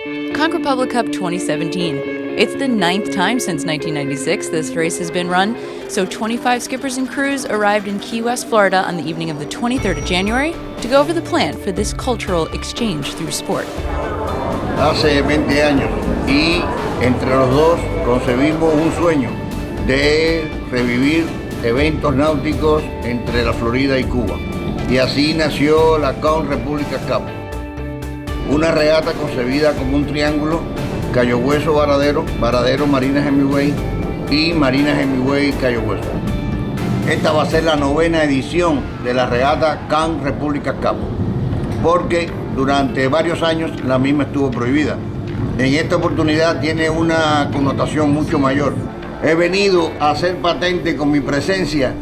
Conch Republic Cup 2017. It's the 9th time since 1996 this race has been run, so 25 skippers and crews arrived in Key West, Florida on the evening of the 23rd of January to go over the plan for this cultural exchange through sport. Hace 20 años y entre los dos concebimos un sueño de revivir eventos náuticos entre la Florida y Cuba. Y así nació la Conch Republic Cup, una regata concebida como un triángulo: Cayo Hueso, Veradero, Veradero, Marina, Hemmingway y Marina, Hemmingway, Cayo Hueso. Esta va a ser la 9ª edición de la regata Conch Republic Cup, porque durante varios años la misma estuvo prohibida. En esta oportunidad tiene una connotación mucho mayor. He venido a hacer patente con mi presencia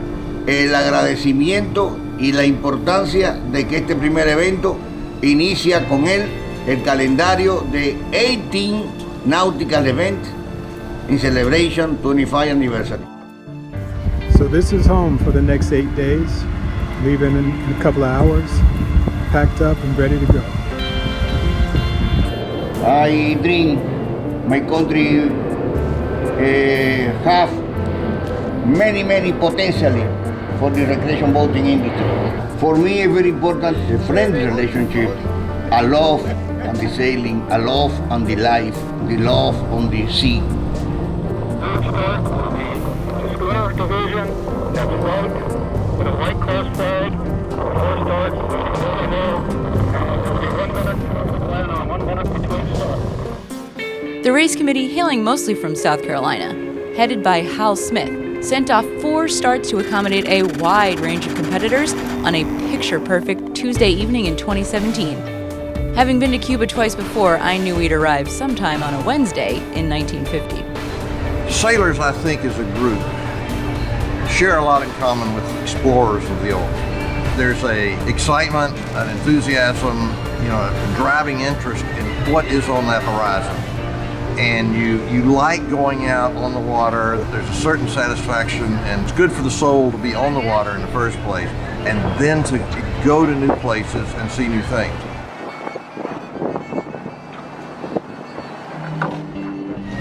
el agradecimiento y la importancia de que este primer evento inicia con él el calendario de 18 nautical events in celebration 25th anniversary. So this is home for the next 8 days, leaving in a couple of hours, packed up and ready to go. I dream my country have many potentially for the recreation boating industry. For me, a very important friendly relationship, a love on the sailing, a love on the life, the love on the sea. Schooner division, that's right, with a white cross flag, 4 starts, 1 minute, plan on 1 minute between starts. The race committee, hailing mostly from South Carolina, headed by Hal Smith, sent off 4 starts to accommodate a wide range of competitors on a picture-perfect Tuesday evening in 2017. Having been to Cuba twice before, I knew we'd arrive sometime on a Wednesday in 1950. Sailors, I think, as a group, share a lot in common with explorers of the old. There's a excitement, an enthusiasm, a driving interest in what is on that horizon. And you like going out on the water. There's a certain satisfaction, and it's good for the soul to be on the water in the first place, and then to go to new places and see new things.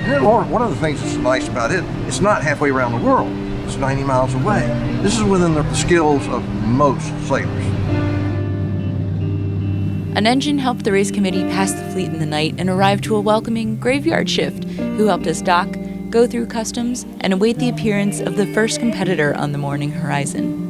And then, one of the things that's nice about it, it's not halfway around the world. It's 90 miles away. This is within the skills of most sailors. An engine helped the race committee pass the fleet in the night and arrive to a welcoming graveyard shift, who helped us dock, go through customs, and await the appearance of the first competitor on the morning horizon.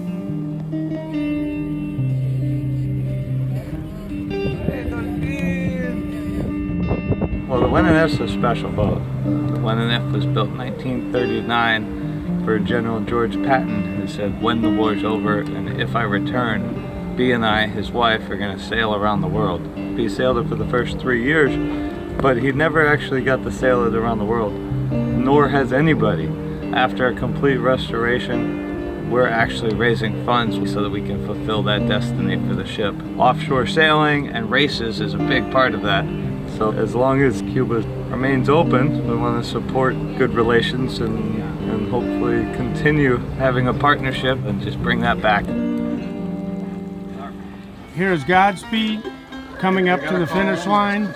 Well, the F is a special boat. The F was built in 1939 for General George Patton, who said, "When the war's over and if I return, B and I, his wife, are going to sail around the world." He sailed it for the first 3 years, but he never actually got to sail it around the world, nor has anybody. After a complete restoration, we're actually raising funds so that we can fulfill that destiny for the ship. Offshore sailing and races is a big part of that. So as long as Cuba remains open, we want to support good relations and hopefully continue having a partnership and just bring that back. Here's Godspeed coming up to the finish line.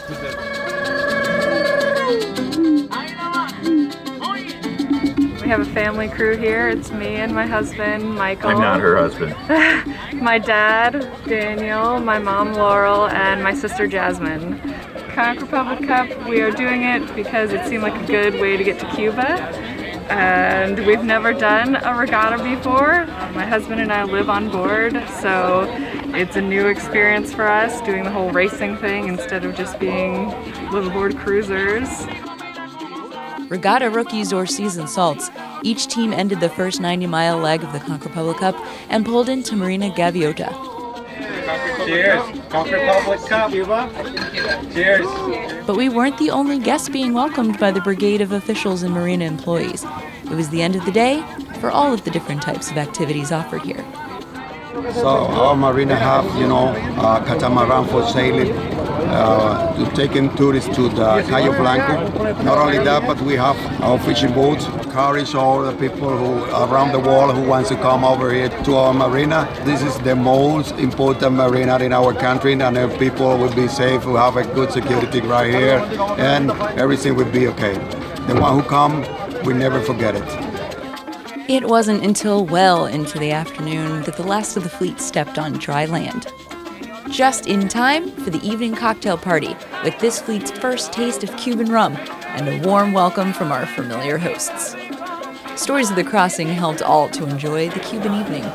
We have a family crew here. It's me and my husband, Michael. I'm not her husband. My dad, Daniel, my mom, Laurel, and my sister, Jasmine. Conch Republic Cup, we are doing it because it seemed like a good way to get to Cuba. And we've never done a regatta before. My husband and I live on board, so it's a new experience for us, doing the whole racing thing instead of just being liveaboard cruisers. Regatta rookies or seasoned salts, each team ended the first 90-mile leg of the Conch Republic Cup and pulled into Marina Gaviota. Cheers! Conch Republic Cup! Cuba! Cheers! But we weren't the only guests being welcomed by the brigade of officials and marina employees. It was the end of the day for all of the different types of activities offered here. So our marina have, catamaran for sailing, to taking tourists to the Cayo Blanco. Not only that, but we have our fishing boats, carries all the people who around the world who wants to come over here to our marina. This is the most important marina in our country, and people will be safe, will have a good security right here, and everything will be okay. The one who come, we never forget it. It wasn't until well into the afternoon that the last of the fleet stepped on dry land. Just in time for the evening cocktail party, with this fleet's first taste of Cuban rum and a warm welcome from our familiar hosts. Stories of the crossing helped all to enjoy the Cuban evening.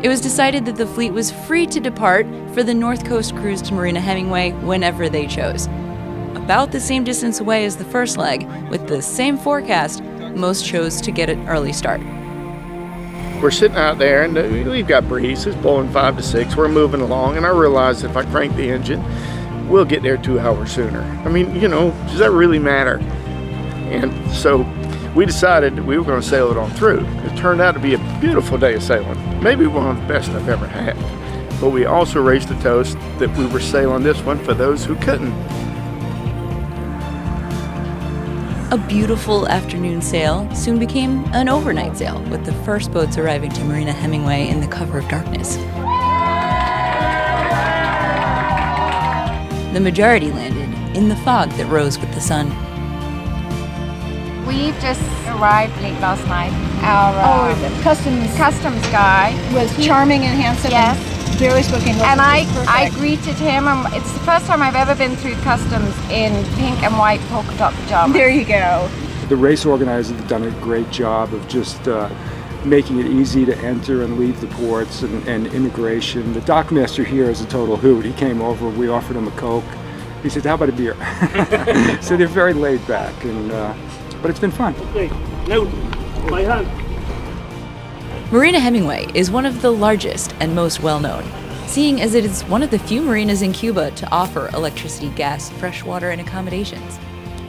It was decided that the fleet was free to depart for the North Coast cruise to Marina Hemmingway whenever they chose. About the same distance away as the first leg, with the same forecast, most chose to get an early start. We're sitting out there and we've got breeze, it's blowing 5 to 6, we're moving along, and I realized if I crank the engine, we'll get there 2 hours sooner. I mean, you know, does that really matter? And so we decided that we were going to sail it on through. It turned out to be a beautiful day of sailing, maybe one of the best I've ever had. But we also raised a toast that we were sailing this one for those who couldn't. A beautiful afternoon sail soon became an overnight sail, with the first boats arriving to Marina Hemmingway in the cover of darkness. The majority landed in the fog that rose with the sun. We've just arrived late last night. Our customs guy was charming and handsome. Yes. And very spoken. And I greeted him. It's the first time I've ever been through customs in pink and white polka dot pajamas. There you go. The race organizers have done a great job of just making it easy to enter and leave the ports and immigration. The dockmaster here is a total hoot. He came over, we offered him a Coke. He said, how about a beer? So they're very laid back, and but it's been fun. Okay, no, my hand. Marina Hemmingway is one of the largest and most well-known, seeing as it is one of the few marinas in Cuba to offer electricity, gas, freshwater, and accommodations.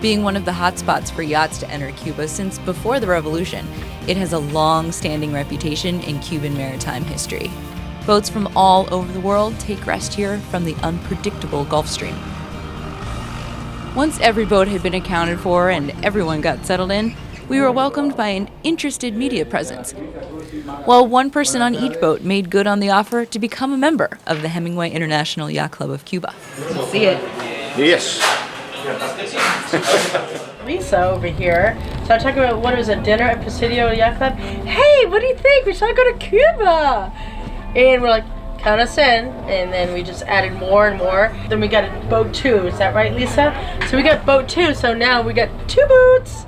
Being one of the hotspots for yachts to enter Cuba since before the revolution, it has a long-standing reputation in Cuban maritime history. Boats from all over the world take rest here from the unpredictable Gulf Stream. Once every boat had been accounted for and everyone got settled in, we were welcomed by an interested media presence, while one person on each boat made good on the offer to become a member of the Hemmingway International Yacht Club of Cuba. See it. Yes. Lisa over here. So I'm talking about what is a dinner at Presidio Yacht Club. Hey, what do you think? We should go to Cuba. And we're like, count us in. And then we just added more and more. Then we got a boat 2. Is that right, Lisa? So we got boat 2. So now we got 2 boats.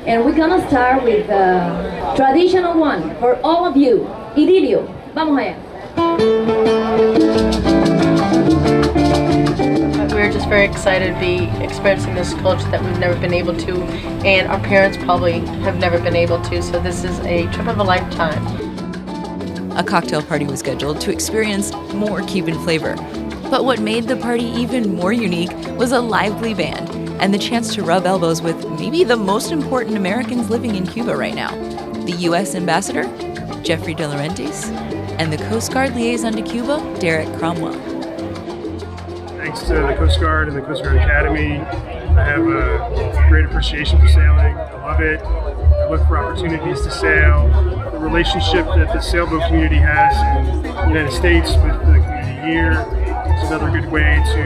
And we're gonna start with the traditional one for all of you. Idilio. Vamos allá. We're just very excited to be experiencing this culture that we've never been able to, and our parents probably have never been able to, so this is a trip of a lifetime. A cocktail party was scheduled to experience more Cuban flavor. But what made the party even more unique was a lively band and the chance to rub elbows with maybe the most important Americans living in Cuba right now, the U.S. Ambassador, Jeffrey De Laurentiis, and the Coast Guard Liaison to Cuba, Derek Cromwell. Thanks to the Coast Guard and the Coast Guard Academy, I have a great appreciation for sailing. I love it. I look for opportunities to sail. The relationship that the sailboat community has in the United States with the community here is another good way to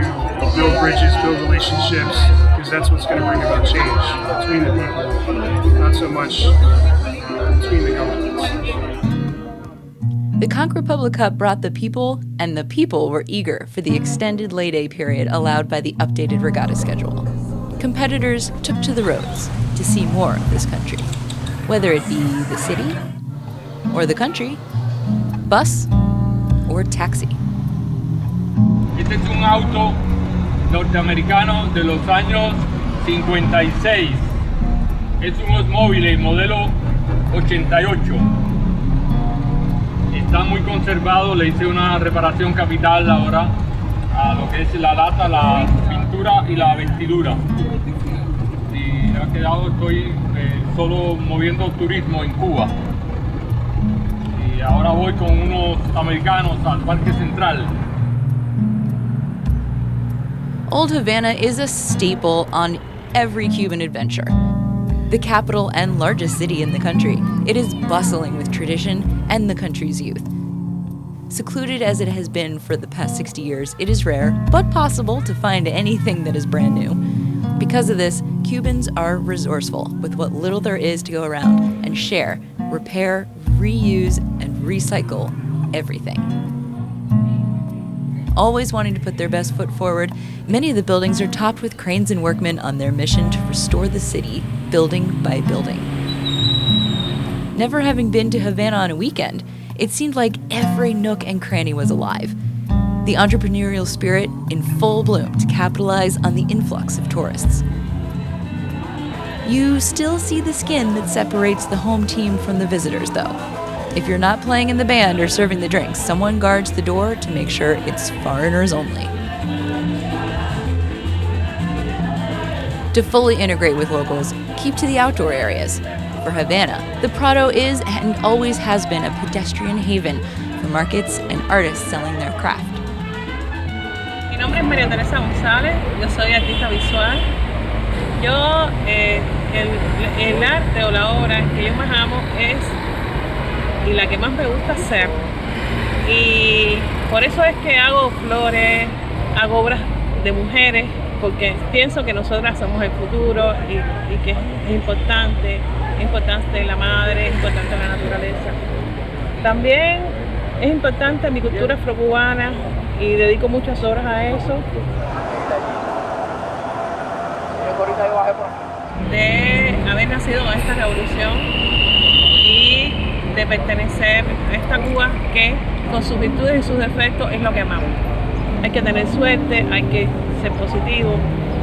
build bridges, build relationships, because that's what's going to bring about change between the people, not so much between the governments. The Conch Republic Cup brought the people, and the people were eager for the extended lay-day period allowed by the updated regatta schedule. Competitors took to the roads to see more of this country, whether it be the city, or the country, bus, or taxi. Este es un auto norteamericano de los años 56. Es un automóvil modelo 88. Está muy conservado, le hice una reparación capital ahora a lo que es la lata, la pintura y la vestidura. Y ha quedado, estoy solo moviendo turismo en Cuba. Y ahora voy con unos americanos al Parque Central. Old Havana is a staple on every Cuban adventure. The capital and largest city in the country, it is bustling with tradition and the country's youth. Secluded as it has been for the past 60 years, it is rare, but possible, to find anything that is brand new. Because of this, Cubans are resourceful with what little there is to go around and share, repair, reuse, and recycle everything. Always wanting to put their best foot forward, many of the buildings are topped with cranes and workmen on their mission to restore the city, building by building. Never having been to Havana on a weekend, it seemed like every nook and cranny was alive. The entrepreneurial spirit in full bloom to capitalize on the influx of tourists. You still see the skin that separates the home team from the visitors, though. If you're not playing in the band or serving the drinks, someone guards the door to make sure it's foreigners only. To fully integrate with locals, keep to the outdoor areas. For Havana, the Prado is and always has been a pedestrian haven for markets and artists selling their craft. Mi nombre es María Teresa González, yo soy artista visual. Yo, el arte o la obra que yo más amo es y la que más me gusta hacer, y por eso es que hago flores, hago obras de mujeres, porque pienso que nosotras somos el futuro y que es importante la madre, es importante la naturaleza. También es importante mi cultura afrocubana y dedico muchas horas a eso. De haber nacido en esta revolución y de pertenecer a esta Cuba que con sus virtudes y sus defectos es lo que amamos. Hay que tener suerte, hay que ser positivo,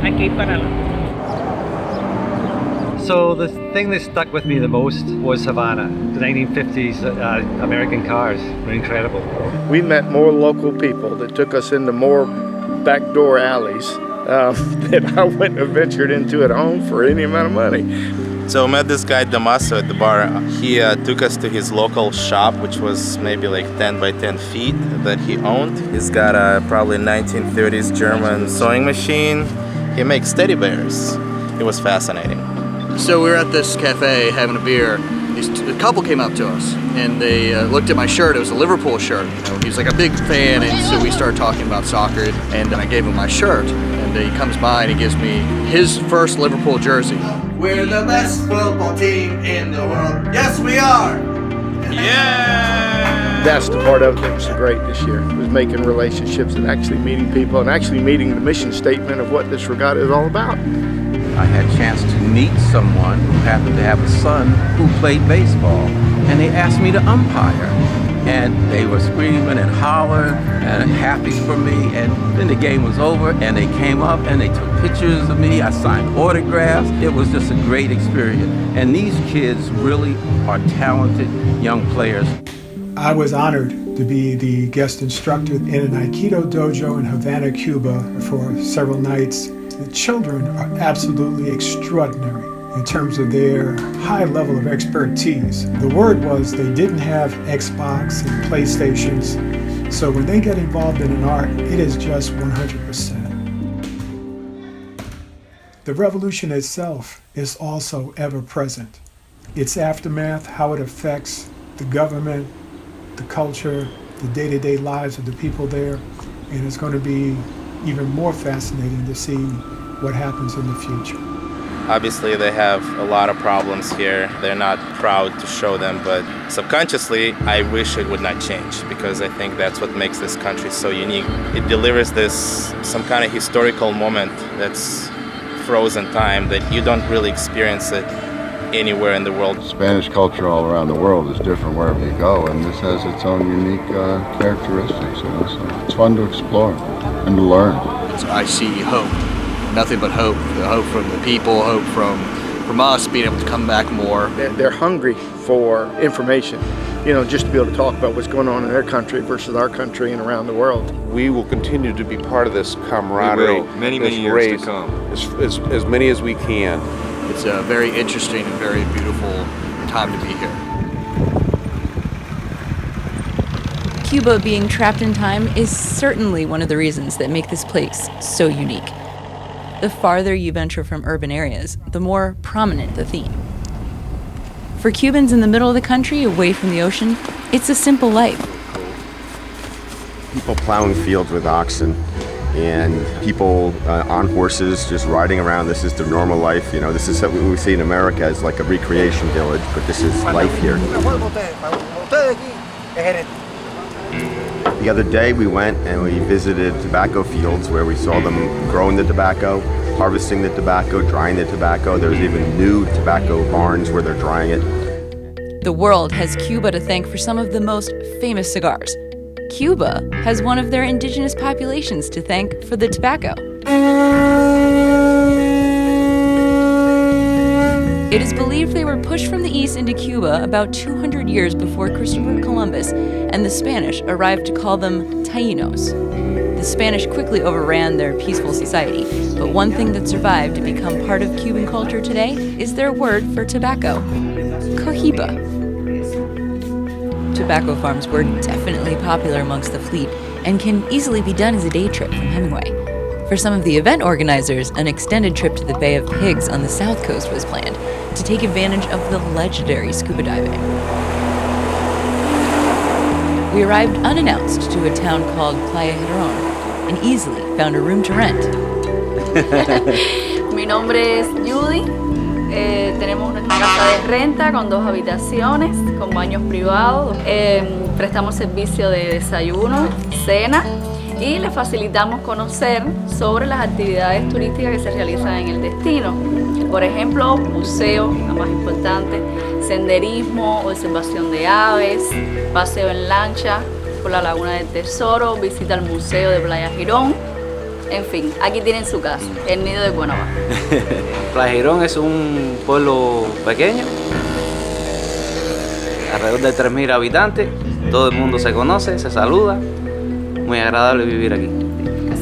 hay que ir para adelante. So the thing that stuck with me the most was Havana. The 1950s American cars were incredible. We met more local people that took us into more backdoor alleys that I wouldn't have ventured into at home for any amount of money. So I met this guy Damaso at the bar. He took us to his local shop, which was maybe like 10 by 10 feet that he owned. He's got a probably 1930s German sewing machine. He makes teddy bears. It was fascinating. So we were at this cafe having a beer. A couple came up to us and they looked at my shirt. It was a Liverpool shirt. He's like a big fan, and so we started talking about soccer, and I gave him my shirt. And he comes by and he gives me his first Liverpool jersey. We're the best football team in the world. Yes, we are. Yeah! That's the part of it that was great this year, was making relationships and actually meeting people and actually meeting the mission statement of what this regatta is all about. I had a chance to meet someone who happened to have a son who played baseball, and they asked me to umpire. And they were screaming and hollering and happy for me, and then the game was over and they came up and they took pictures of me. I signed autographs. It was just a great experience. And these kids really are talented young players. I was honored to be the guest instructor in an Aikido dojo in Havana, Cuba for several nights. The children are absolutely extraordinary in terms of their high level of expertise. The word was they didn't have Xbox and PlayStations, so when they get involved in an art, it is just 100%. The revolution itself is also ever present. Its aftermath, how it affects the government, the culture, the day-to-day lives of the people there, and it's going to be even more fascinating to see what happens in the future. Obviously, they have a lot of problems here. They're not proud to show them, but subconsciously, I wish it would not change, because I think that's what makes this country so unique. It delivers some kind of historical moment that's frozen time that you don't really experience it anywhere in the world. Spanish culture all around the world is different wherever you go, and this has its own unique characteristics, so it's fun to explore and to learn. I see hope, nothing but hope. The hope from the people, hope from us being able to come back more. They're hungry for information, just to be able to talk about what's going on in their country versus our country and around the world. We will continue to be part of this camaraderie. Many years to come. As many as we can. It's a very interesting and very beautiful time to be here. Cuba being trapped in time is certainly one of the reasons that make this place so unique. The farther you venture from urban areas, the more prominent the theme. For Cubans in the middle of the country, away from the ocean, it's a simple life. People plowing fields with oxen and people on horses just riding around. This is their normal life. You know, this is something we see in America as like a recreation village, but this is life here. The other day we went and we visited tobacco fields where we saw them growing the tobacco, harvesting the tobacco, drying the tobacco. There's even new tobacco barns where they're drying it. The world has Cuba to thank for some of the most famous cigars. Cuba has one of their indigenous populations to thank for the tobacco. It is believed they were pushed from the east into Cuba about 200 years before Christopher Columbus and the Spanish arrived to call them Taínos. The Spanish quickly overran their peaceful society, but one thing that survived to become part of Cuban culture today is their word for tobacco, cohiba. Tobacco farms were definitely popular amongst the fleet and can easily be done as a day trip from Hemmingway. For some of the event organizers, an extended trip to the Bay of Pigs on the south coast was planned to take advantage of the legendary scuba diving. We arrived unannounced to a town called Playa Giron and easily found a room to rent. Mi nombre es Judy. Tenemos una casa de renta con 2 habitaciones, con baños privados. Prestamos servicio de desayuno, cena y le facilitamos conocer sobre las actividades turísticas que se realizan en el destino. Por ejemplo, museo, la más importante, senderismo, observación de aves, paseo en lancha por la Laguna del Tesoro, visita al museo de Playa Giron. En fin, aquí tienen su casa, el nido de Cuenova. Playa Giron es un pueblo pequeño, alrededor de 3.000 habitantes, todo el mundo se conoce, se saluda, muy agradable vivir aquí.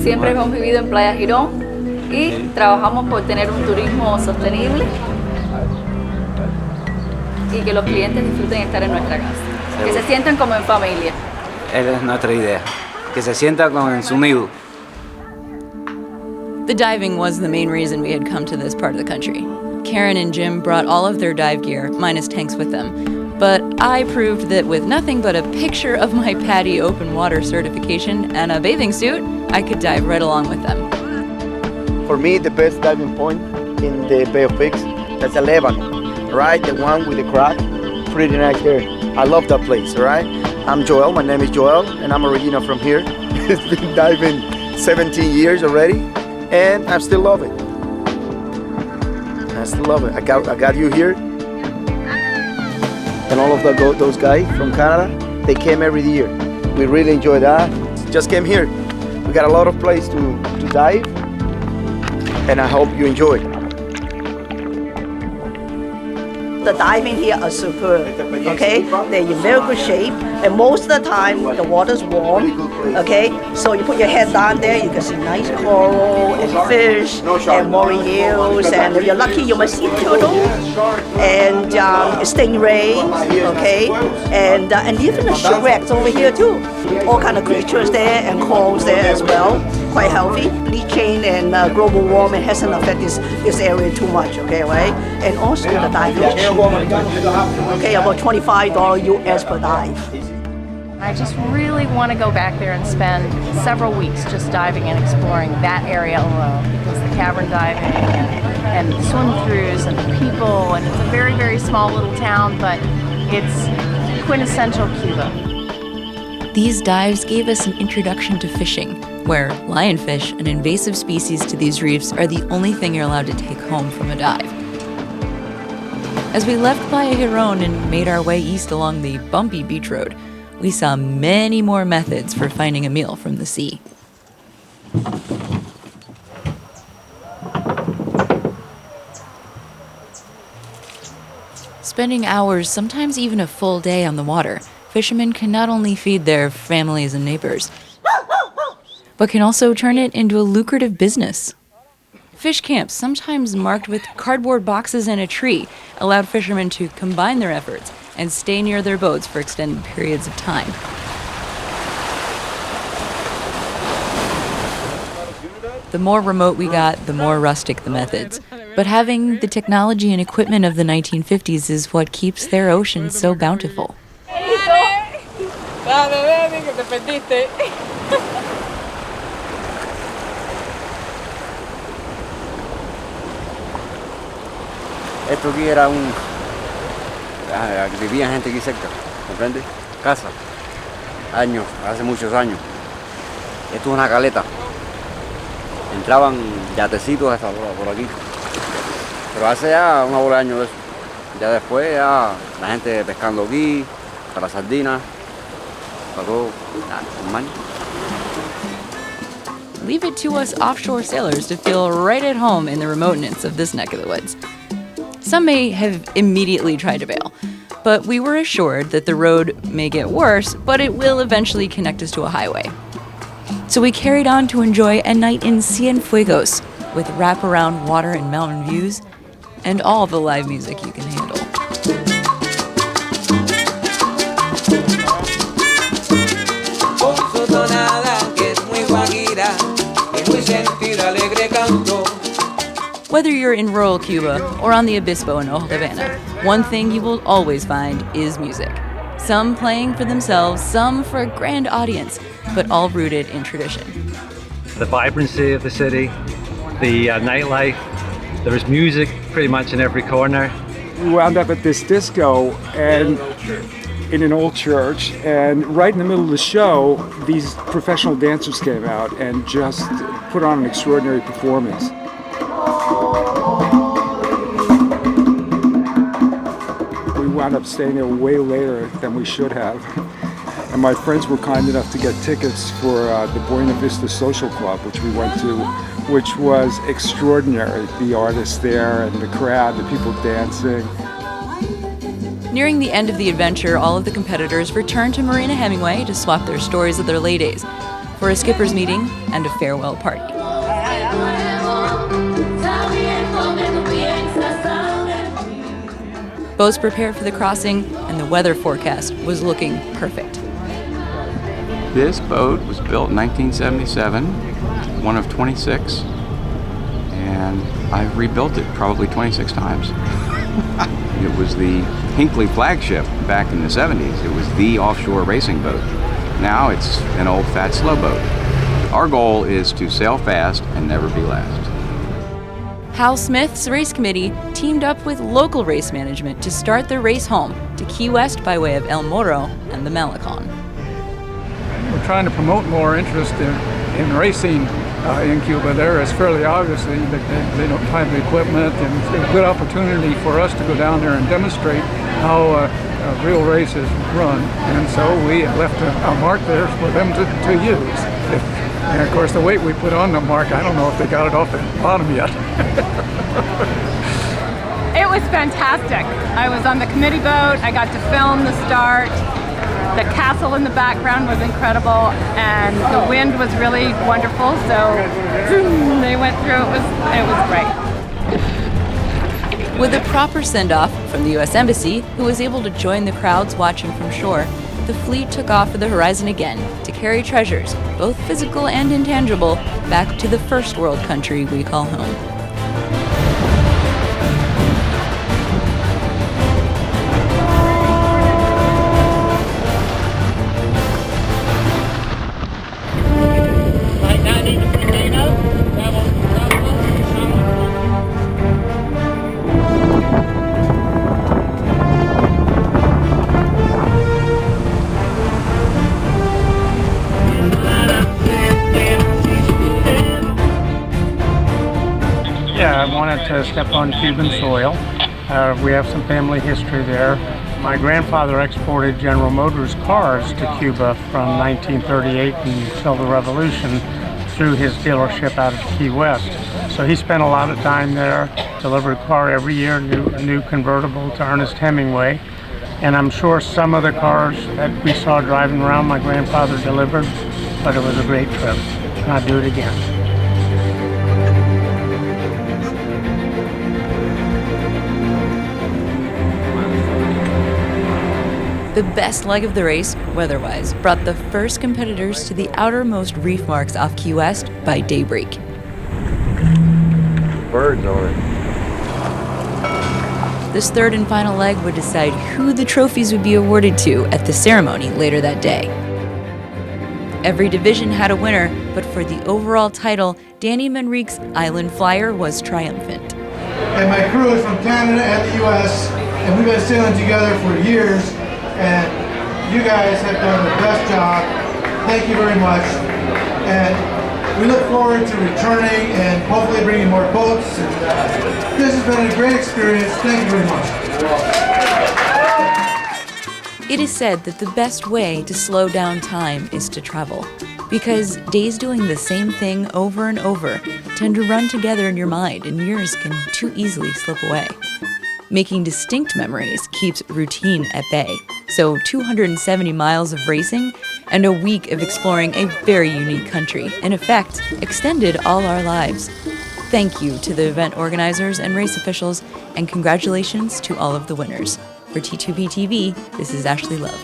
Siempre hemos vivido en Playa Giron y trabajamos por tener un turismo sostenible y que los clientes disfruten estar en nuestra casa, que se sientan como en familia. Esa es nuestra idea, que se sientan como en su nido. The diving was the main reason we had come to this part of the country. Karen and Jim brought all of their dive gear, minus tanks, with them. But I proved that with nothing but a picture of my PADI open water certification and a bathing suit, I could dive right along with them. For me, the best diving point in the Bay of Pigs, that's 11, right? The one with the crab, pretty nice there. I love that place, right? I'm Joel, my name is Joel, and I'm original from here. It's been diving 17 years already. And I still love it. I still love it. I got you here. And all of those guys from Canada, they came every year. We really enjoy that. Just came here. We got a lot of place to dive. And I hope you enjoy it. The diving here are superb, okay? They're in very good shape, and most of the time the water's warm, okay? So you put your head down there, you can see nice coral and fish and moray eels, and if you're lucky you might see turtle and stingray, okay? And even the shipwrecks over here too. All kind of creatures there and corals there as well. Quite healthy. Leaching and global warming hasn't affected this area too much, okay, right? And also the diving is cheap. Okay, about $25 US per dive. I just really want to go back there and spend several weeks just diving and exploring that area alone, because the cavern diving and the swim-throughs and the people, and it's a very, very small little town, but it's quintessential Cuba. These dives gave us an introduction to fishing, where lionfish, an invasive species to these reefs, are the only thing you're allowed to take home from a dive. As we left Playa Giron and made our way east along the bumpy beach road, we saw many more methods for finding a meal from the sea. Spending hours, sometimes even a full day on the water, fishermen can not only feed their families and neighbors, but can also turn it into a lucrative business. Fish camps, sometimes marked with cardboard boxes and a tree, allowed fishermen to combine their efforts and stay near their boats for extended periods of time. The more remote we got, the more rustic the methods. But having the technology and equipment of the 1950s is what keeps their ocean so bountiful. Esto aquí era vivía gente aquí cerca, ¿comprende? Casa, años, hace muchos años. Esto es una caleta. Entraban yatecitos hasta por aquí. Pero hace ya una bola de años de eso. Ya después ya la gente pescando aquí, para sardinas, para todo, normal. Leave it to us offshore sailors to feel right at home in the remoteness of this neck of the woods. Some may have immediately tried to bail, but we were assured that the road may get worse, but it will eventually connect us to a highway. So we carried on to enjoy a night in Cienfuegos with wraparound water and mountain views and all the live music you can handle. Whether you're in rural Cuba or on the Obispo in Ojo Havana, one thing you will always find is music. Some playing for themselves, some for a grand audience, but all rooted in tradition. The vibrancy of the city, the nightlife, there was music pretty much in every corner. We wound up at this disco and in an old church, and right in the middle of the show, these professional dancers came out and just put on an extraordinary performance. We wound up staying there way later than we should have. And my friends were kind enough to get tickets for the Buena Vista Social Club, which we went to, which was extraordinary. The artists there and the crowd, the people dancing. Nearing the end of the adventure, all of the competitors returned to Marina Hemmingway to swap their stories of their lay days for a skipper's meeting and a farewell party. Boats prepared for the crossing, and the weather forecast was looking perfect. This boat was built in 1977, one of 26, and I've rebuilt it probably 26 times. It was the Hinckley flagship back in the 70s. It was the offshore racing boat. Now it's an old fat slow boat. Our goal is to sail fast and never be last. Hal Smith's race committee teamed up with local race management to start the race home to Key West by way of El Morro and the Malecon. We're trying to promote more interest in racing in Cuba. There is fairly obviously that they don't have the equipment, and it's a good opportunity for us to go down there and demonstrate how real races run. And so we left a mark there for them to use. And of course the weight we put on the mark, I don't know if they got it off the bottom yet. It was fantastic. I was on the committee boat, I got to film the start. The castle in the background was incredible, and the wind was really wonderful, so they went through, it was great. With a proper send-off from the U.S. Embassy, who was able to join the crowds watching from shore, the fleet took off for the horizon again to carry treasures, both physical and intangible, back to the first world country we call home. I wanted to step on Cuban soil. We have some family history there. My grandfather exported General Motors cars to Cuba from 1938 until the Revolution through his dealership out of Key West. So he spent a lot of time there, delivered a car every year, a new convertible to Ernest Hemmingway. And I'm sure some of the cars that we saw driving around my grandfather delivered, but it was a great trip, and I'd do it again. The best leg of the race, weather-wise, brought the first competitors to the outermost reef marks off Key West by daybreak. birds on it. This third and final leg would decide who the trophies would be awarded to at the ceremony later that day. Every division had a winner, but for the overall title, Danny Manrique's Island Flyer was triumphant. And my crew is from Canada and the U.S., and we've been sailing together for years, and you guys have done the best job. Thank you very much. And we look forward to returning and hopefully bringing more boats. And, this has been a great experience. Thank you very much. It is said that the best way to slow down time is to travel, because days doing the same thing over and over tend to run together in your mind, and years can too easily slip away. Making distinct memories keeps routine at bay, so 270 miles of racing and a week of exploring a very unique country, in effect, extended all our lives. Thank you to the event organizers and race officials, and congratulations to all of the winners. For T2B TV, this is Ashley Love.